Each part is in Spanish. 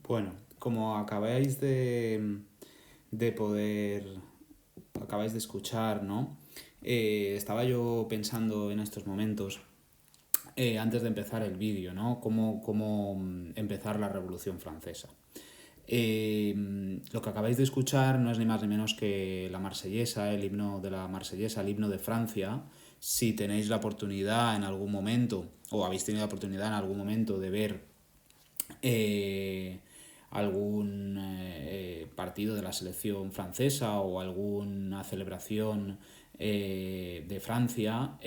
Bueno, como acabáis de escuchar, ¿no? Estaba yo pensando en estos momentos, antes de empezar el vídeo, ¿no? Cómo empezar la Revolución Francesa. Lo que acabáis de escuchar no es ni más ni menos que la Marsellesa, el himno de la Marsellesa, el himno de Francia. Si tenéis la oportunidad en algún momento, o habéis tenido la oportunidad en algún momento de ver eh, algún partido de la selección francesa o alguna celebración de Francia,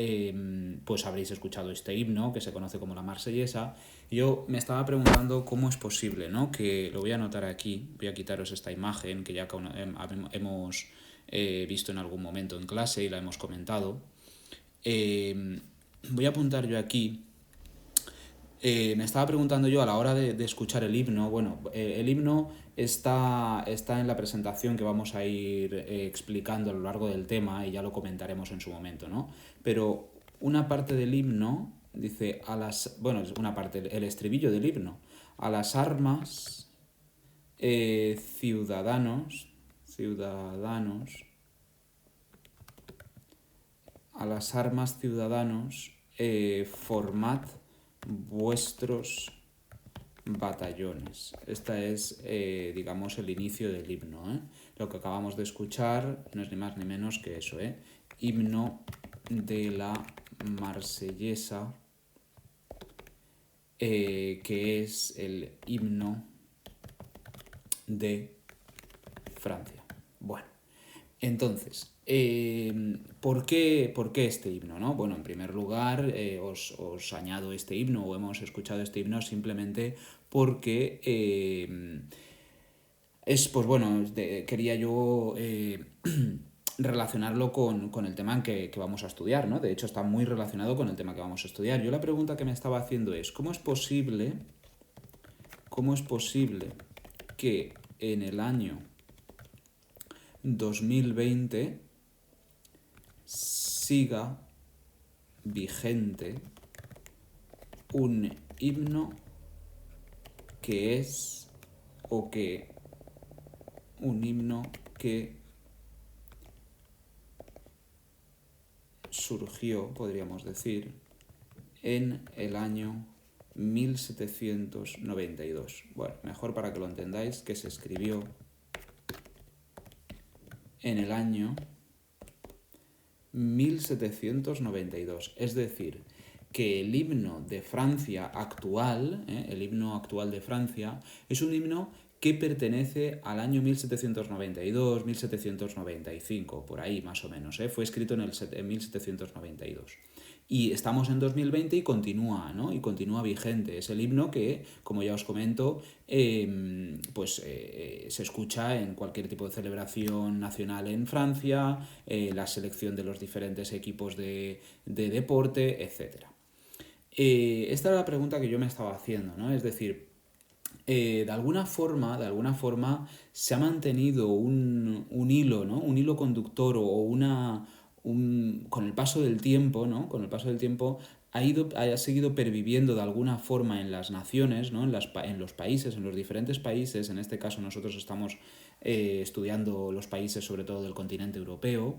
pues habréis escuchado este himno que se conoce como la Marsellesa. Yo me estaba preguntando cómo es posible, ¿no? Que lo voy a anotar aquí, voy a quitaros esta imagen que ya hemos visto en algún momento en clase y la hemos comentado. Voy a apuntar yo aquí. Me estaba preguntando yo a la hora de escuchar el himno. Bueno, el himno está en la presentación que vamos a ir explicando a lo largo del tema y ya lo comentaremos en su momento, ¿no? Pero una parte del himno dice bueno, es una parte, el estribillo del himno: a las armas, ciudadanos, a las armas, ciudadanos, formad vuestros batallones. Esta es, digamos, el inicio del himno, ¿eh? Lo que acabamos de escuchar no es ni más ni menos que eso, ¿eh? Himno de la Marsellesa, que es el himno de Francia. Bueno, entonces, ¿por qué este himno, no? Bueno, en primer lugar, os añado este himno, o hemos escuchado este himno simplemente porque pues bueno, quería yo relacionarlo con el tema que vamos a estudiar, ¿no? De hecho, está muy relacionado con el tema que vamos a estudiar. Yo la pregunta que me estaba haciendo es, cómo es posible que en el año 2020 siga vigente un himno que es, o que un himno que surgió, podríamos decir, en el año 1792. Bueno, mejor para que lo entendáis, que se escribió en el año 1792. Es decir, que el himno de Francia actual, el himno actual de Francia, es un himno que pertenece al año 1792, 1795, por ahí más o menos. Fue escrito en 1792. Y estamos en 2020 y continúa, ¿no? Y continúa vigente. Es el himno que, como ya os comento, se escucha en cualquier tipo de celebración nacional en Francia, la selección de los diferentes equipos de deporte, etc. Esta era la pregunta que yo me estaba haciendo, ¿no? Es decir, de alguna forma se ha mantenido un hilo, ¿no? Un hilo conductor con el paso del tiempo, ¿no? Con el paso del tiempo ha seguido perviviendo de alguna forma en las naciones, ¿no? En los países, en los diferentes países. En este caso nosotros estamos estudiando los países sobre todo del continente europeo.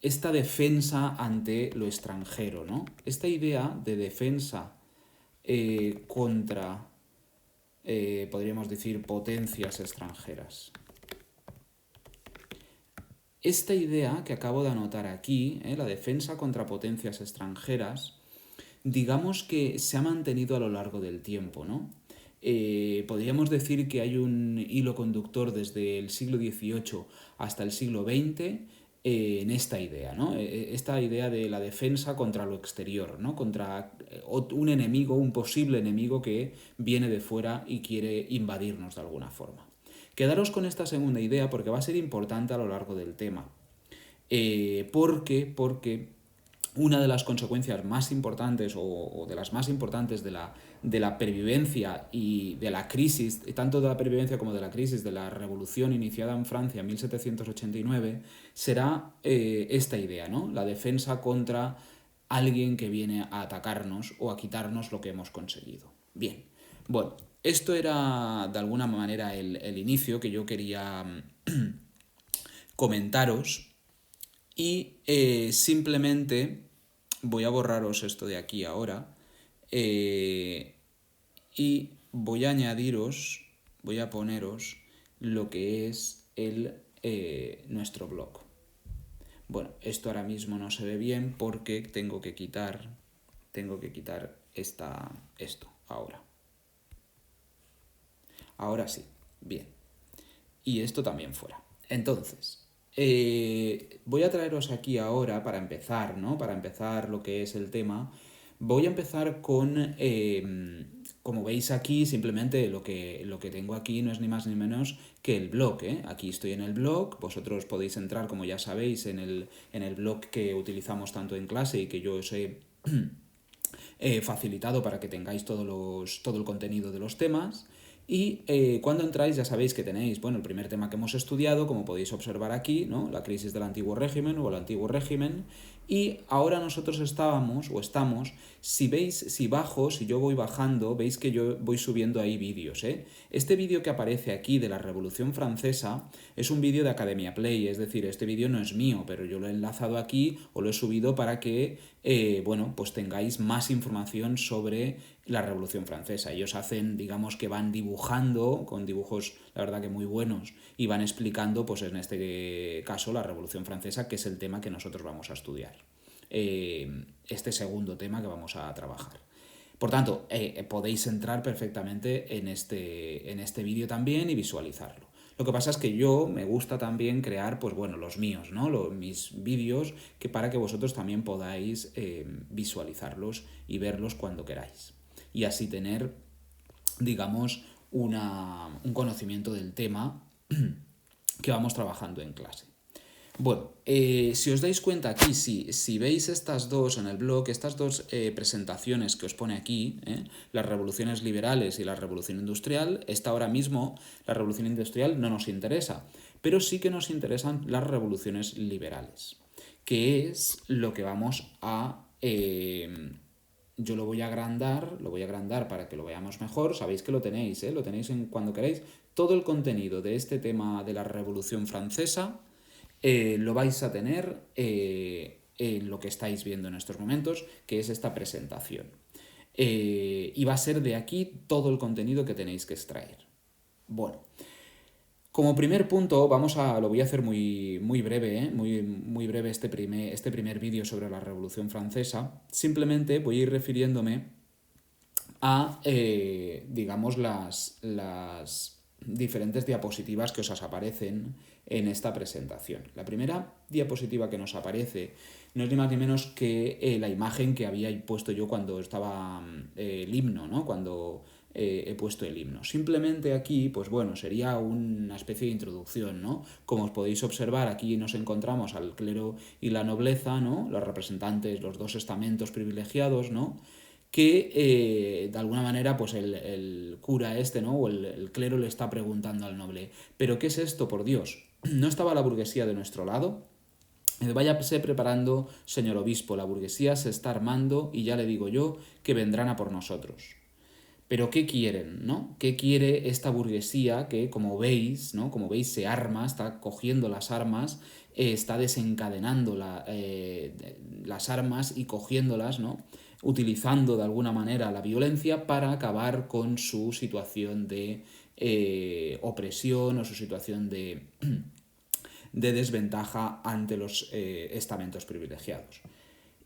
Esta defensa ante lo extranjero, ¿no? Esta idea de defensa contra, podríamos decir, potencias extranjeras. Esta idea que acabo de anotar aquí, la defensa contra potencias extranjeras, digamos que se ha mantenido a lo largo del tiempo, ¿no? Podríamos decir que hay un hilo conductor desde el siglo XVIII hasta el siglo XX en esta idea, ¿no? Esta idea de la defensa contra lo exterior, ¿no? Contra un enemigo, un posible enemigo que viene de fuera y quiere invadirnos de alguna forma. Quedaros con esta segunda idea porque va a ser importante a lo largo del tema. Porque una de las consecuencias más importantes o de las más importantes de la pervivencia y de la crisis, tanto de la pervivencia como de la crisis de la revolución iniciada en Francia en 1789, será esta idea, ¿no? La defensa contra alguien que viene a atacarnos o a quitarnos lo que hemos conseguido. Bien, Bueno, esto era de alguna manera el inicio que yo quería comentaros y simplemente voy a borraros esto de aquí ahora y voy a añadiros, voy a poneros lo que es nuestro blog. Bueno, esto ahora mismo no se ve bien porque tengo que quitar esto ahora. Ahora sí, bien. Y esto también fuera. Entonces, voy a traeros aquí ahora para empezar, ¿no? Para empezar lo que es el tema. Voy a empezar con, como veis aquí, simplemente lo que tengo aquí no es ni más ni menos que el blog, ¿eh? Aquí estoy en el blog, vosotros podéis entrar, como ya sabéis, en el blog que utilizamos tanto en clase y que yo os he facilitado para que tengáis todo el contenido de los temas. Y cuando entráis ya sabéis que tenéis, bueno, el primer tema que hemos estudiado, como podéis observar aquí, ¿no? La crisis del antiguo régimen o el antiguo régimen. Y ahora nosotros estamos, si bajo, si yo voy bajando, veis que yo voy subiendo ahí vídeos, ¿eh? Este vídeo que aparece aquí de la Revolución Francesa es un vídeo de Academia Play, es decir, este vídeo no es mío, pero yo lo he enlazado aquí o lo he subido para que, bueno, pues tengáis más información sobre la Revolución Francesa. Ellos hacen, digamos que van dibujando, con dibujos, la verdad que muy buenos, y van explicando, pues en este caso, la Revolución Francesa, que es el tema que nosotros vamos a estudiar. Este segundo tema que vamos a trabajar. Por tanto, podéis entrar perfectamente en este vídeo también y visualizarlo. Lo que pasa es que yo me gusta también crear, pues bueno, los míos, ¿no? Mis vídeos, para que vosotros también podáis visualizarlos y verlos cuando queráis. Y así tener, digamos, un conocimiento del tema que vamos trabajando en clase. Bueno, si os dais cuenta aquí, si veis estas dos en el blog, estas dos presentaciones que os pone aquí, las revoluciones liberales y la revolución industrial, esta ahora mismo, la revolución industrial no nos interesa, pero sí que nos interesan las revoluciones liberales, que es lo que vamos a... yo lo voy a agrandar para que lo veamos mejor, sabéis que lo tenéis, lo tenéis cuando queráis, todo el contenido de este tema de la Revolución Francesa, lo vais a tener en lo que estáis viendo en estos momentos, que es esta presentación. Y va a ser de aquí todo el contenido que tenéis que extraer. Bueno, como primer punto, lo voy a hacer muy, muy breve, muy breve este primer vídeo sobre la Revolución Francesa. Simplemente voy a ir refiriéndome a, digamos, las diferentes diapositivas que os aparecen en esta presentación. La primera diapositiva que nos aparece no es ni más ni menos que la imagen que había puesto yo cuando estaba el himno, ¿no? Cuando he puesto el himno. Simplemente aquí, pues bueno, sería una especie de introducción, ¿no? Como os podéis observar, aquí nos encontramos al clero y la nobleza, ¿no? Los representantes, los dos estamentos privilegiados, ¿no? Que de alguna manera pues el cura ¿no? O el clero le está preguntando al noble, ¿pero qué es esto, por Dios? ¿No estaba la burguesía de nuestro lado? Váyase preparando, señor obispo, la burguesía se está armando y ya le digo yo que vendrán a por nosotros. Pero ¿qué quieren, no? ¿Qué quiere esta burguesía que, como veis, ¿no? Como veis, se arma, está cogiendo las armas, está desencadenando las armas y cogiéndolas, ¿no? Utilizando de alguna manera la violencia para acabar con su situación de opresión o su situación de desventaja ante los estamentos privilegiados.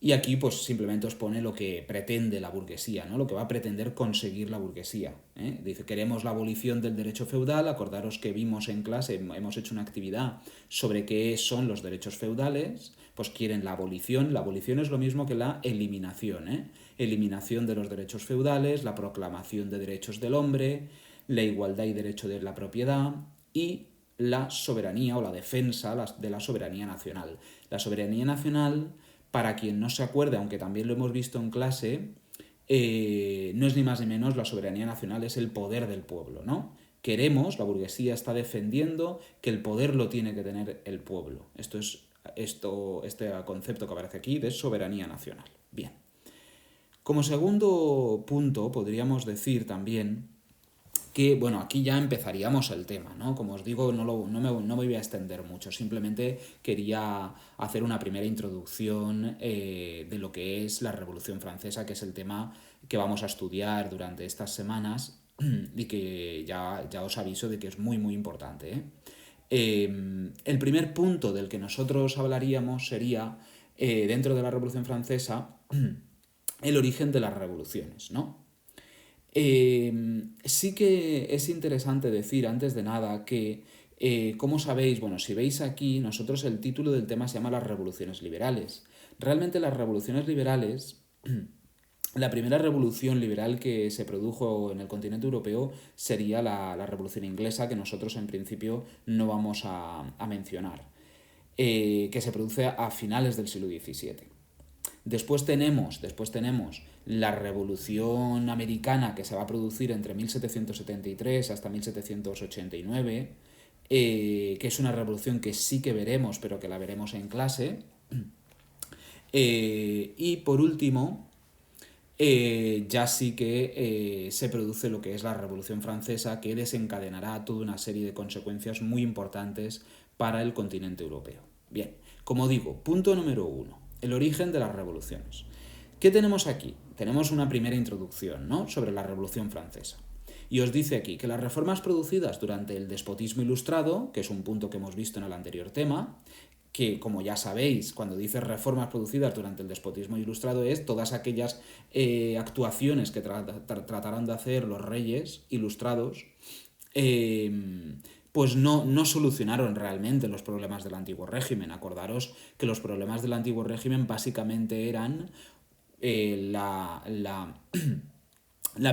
Y aquí pues simplemente os pone lo que pretende la burguesía, ¿no? Lo que va a pretender conseguir la burguesía. Dice, queremos la abolición del derecho feudal. Acordaros que vimos en clase, hemos hecho una actividad sobre qué son los derechos feudales. Pues quieren la abolición. La abolición es lo mismo que la eliminación. Eliminación de los derechos feudales, la proclamación de derechos del hombre, la igualdad y derecho de la propiedad y la soberanía o la defensa de la soberanía nacional. La soberanía nacional, para quien no se acuerde, aunque también lo hemos visto en clase, no es ni más ni menos, la soberanía nacional es el poder del pueblo, ¿no? La burguesía está defendiendo que el poder lo tiene que tener el pueblo. Este concepto que aparece aquí de soberanía nacional. Bien. Como segundo punto, podríamos decir también que, bueno, aquí ya empezaríamos el tema, ¿no? Como os digo, no me voy a extender mucho, simplemente quería hacer una primera introducción de lo que es la Revolución Francesa, que es el tema que vamos a estudiar durante estas semanas y que ya os aviso de que es muy, muy importante, ¿eh? El primer punto del que nosotros hablaríamos sería, dentro de la Revolución Francesa, el origen de las revoluciones, ¿no? Sí que es interesante decir, antes de nada, que, como sabéis, bueno, si veis aquí, nosotros el título del tema se llama las revoluciones liberales. Realmente las revoluciones liberales, la primera revolución liberal que se produjo en el continente europeo sería la revolución inglesa, que nosotros en principio no vamos a mencionar, que se produce a finales del siglo XVII. Después tenemos la Revolución Americana, que se va a producir entre 1773 hasta 1789, que es una revolución que sí que veremos, pero que la veremos en clase. Y por último, ya sí que se produce lo que es la Revolución Francesa, que desencadenará toda una serie de consecuencias muy importantes para el continente europeo. Bien, como digo, punto número 1, el origen de las revoluciones. ¿Qué tenemos aquí? Tenemos una primera introducción, ¿no?, sobre la Revolución Francesa. Y os dice aquí que las reformas producidas durante el despotismo ilustrado, que es un punto que hemos visto en el anterior tema, que, como ya sabéis, cuando dice reformas producidas durante el despotismo ilustrado es todas aquellas actuaciones que tratarán de hacer los reyes ilustrados, pues no solucionaron realmente los problemas del antiguo régimen. Acordaros que los problemas del antiguo régimen básicamente eran la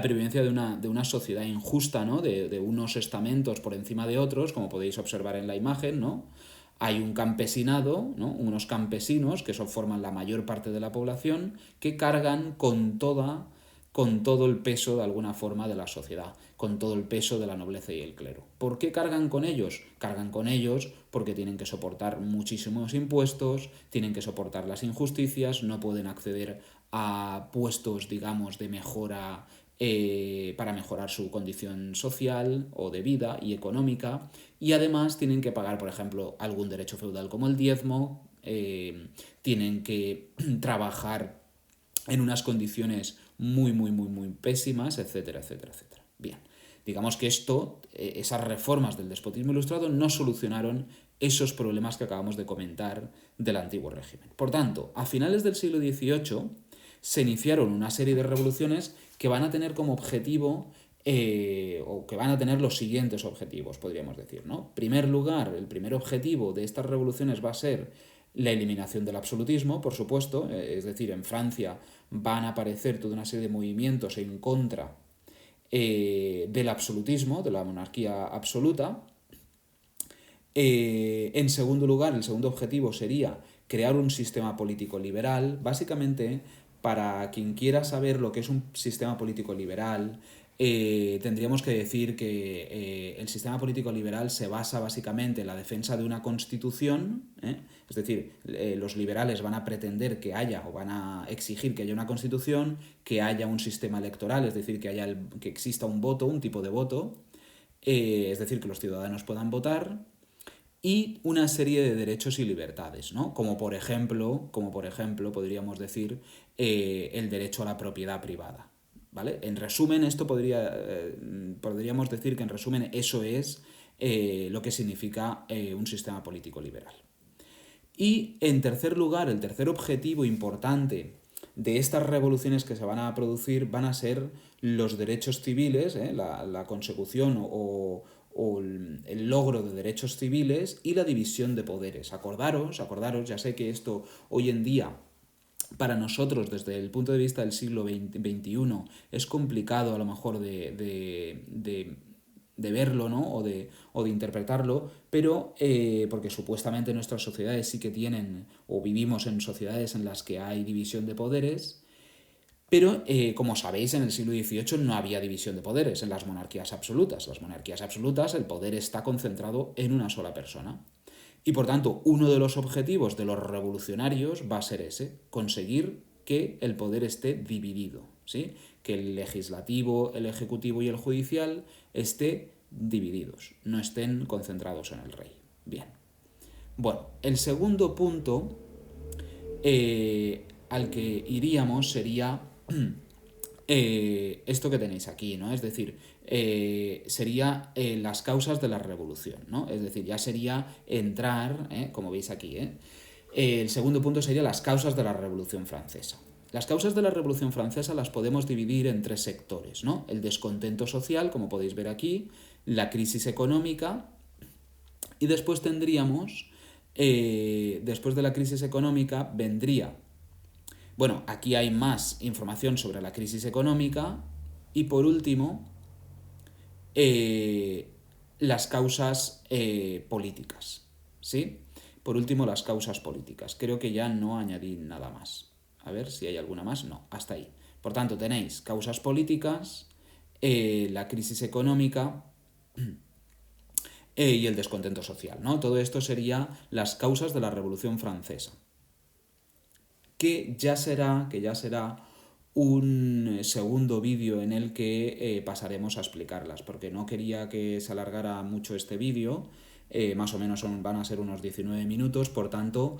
pervivencia de una sociedad injusta, ¿no?, de unos estamentos por encima de otros, como podéis observar en la imagen, ¿no? Hay un campesinado, ¿no?, unos campesinos, que eso forman la mayor parte de la población, que cargan con todo el peso, de alguna forma, de la sociedad, con todo el peso de la nobleza y el clero. ¿Por qué cargan con ellos? Cargan con ellos porque tienen que soportar muchísimos impuestos, tienen que soportar las injusticias, no pueden acceder a puestos, digamos, de mejora, para mejorar su condición social o de vida y económica, y además tienen que pagar, por ejemplo, algún derecho feudal como el diezmo, tienen que trabajar en unas condiciones muy, muy, muy, muy pésimas, etcétera, etcétera, etcétera. Bien, digamos que esas reformas del despotismo ilustrado no solucionaron esos problemas que acabamos de comentar del antiguo régimen. Por tanto, a finales del siglo XVIII se iniciaron una serie de revoluciones que van a tener como objetivo, o que van a tener los siguientes objetivos, podríamos decir, ¿no? En primer lugar, el primer objetivo de estas revoluciones va a ser la eliminación del absolutismo, por supuesto, es decir, en Francia van a aparecer toda una serie de movimientos en contra del absolutismo, de la monarquía absoluta. En segundo lugar, el segundo objetivo sería crear un sistema político liberal. Básicamente, para quien quiera saber lo que es un sistema político liberal, tendríamos que decir que el sistema político liberal se basa básicamente en la defensa de una constitución, es decir, los liberales van a pretender que haya, o van a exigir que haya una constitución, que haya un sistema electoral, es decir, que exista un voto, un tipo de voto, es decir, que los ciudadanos puedan votar, y una serie de derechos y libertades, ¿no? Como por ejemplo, podríamos decir, el derecho a la propiedad privada, ¿vale? En resumen, podríamos decir que en resumen eso es lo que significa un sistema político liberal. Y en tercer lugar, el tercer objetivo importante de estas revoluciones que se van a producir van a ser los derechos civiles, la consecución o el logro de derechos civiles y la división de poderes. Acordaros, ya sé que esto hoy en día para nosotros desde el punto de vista del siglo XXI es complicado a lo mejor de verlo, ¿no?, o de interpretarlo, pero porque supuestamente nuestras sociedades sí que tienen, o vivimos en sociedades en las que hay división de poderes. Pero, como sabéis, en el siglo XVIII no había división de poderes en las monarquías absolutas. Las monarquías absolutas, el poder está concentrado en una sola persona. Y por tanto, uno de los objetivos de los revolucionarios va a ser ese, conseguir que el poder esté dividido, ¿sí? Que el legislativo, el ejecutivo y el judicial estén divididos, no estén concentrados en el rey. Bien. Bueno, el segundo punto al que iríamos sería esto que tenéis aquí, ¿no? Es decir, sería las causas de la revolución, ¿no? Es decir, ya sería entrar, como veis aquí, el segundo punto sería las causas de la Revolución Francesa. Las causas de la Revolución Francesa las podemos dividir en tres sectores, ¿no? El descontento social, como podéis ver aquí, la crisis económica, y después tendríamos, después de la crisis económica, vendría, bueno, aquí hay más información sobre la crisis económica, y por último, las causas políticas, ¿sí? Por último, las causas políticas. Creo que ya no añadí nada más. A ver si hay alguna más. No, hasta ahí. Por tanto, tenéis causas políticas, la crisis económica y el descontento social, ¿no? Todo esto sería las causas de la Revolución Francesa. Que ya será un segundo vídeo en el que pasaremos a explicarlas, porque no quería que se alargara mucho este vídeo, más o menos van a ser unos 19 minutos, por tanto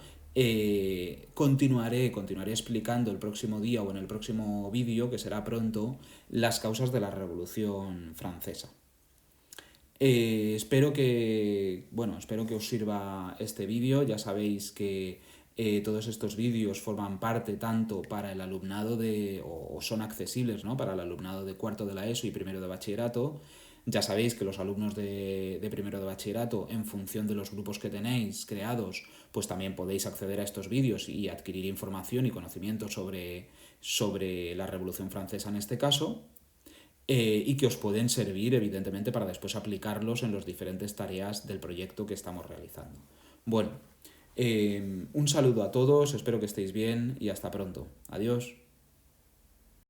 continuaré explicando el próximo día o en el próximo vídeo, que será pronto, las causas de la Revolución Francesa. Espero que os sirva este vídeo. Ya sabéis que todos estos vídeos forman parte tanto para el alumnado o son accesibles, ¿no? Para el alumnado de cuarto de la ESO y primero de bachillerato. Ya sabéis que los alumnos de primero de bachillerato, en función de los grupos que tenéis creados, pues también podéis acceder a estos vídeos y adquirir información y conocimiento sobre la Revolución Francesa en este caso. Y que os pueden servir, evidentemente, para después aplicarlos en las diferentes tareas del proyecto que estamos realizando. Bueno, un saludo a todos, espero que estéis bien y hasta pronto. Adiós.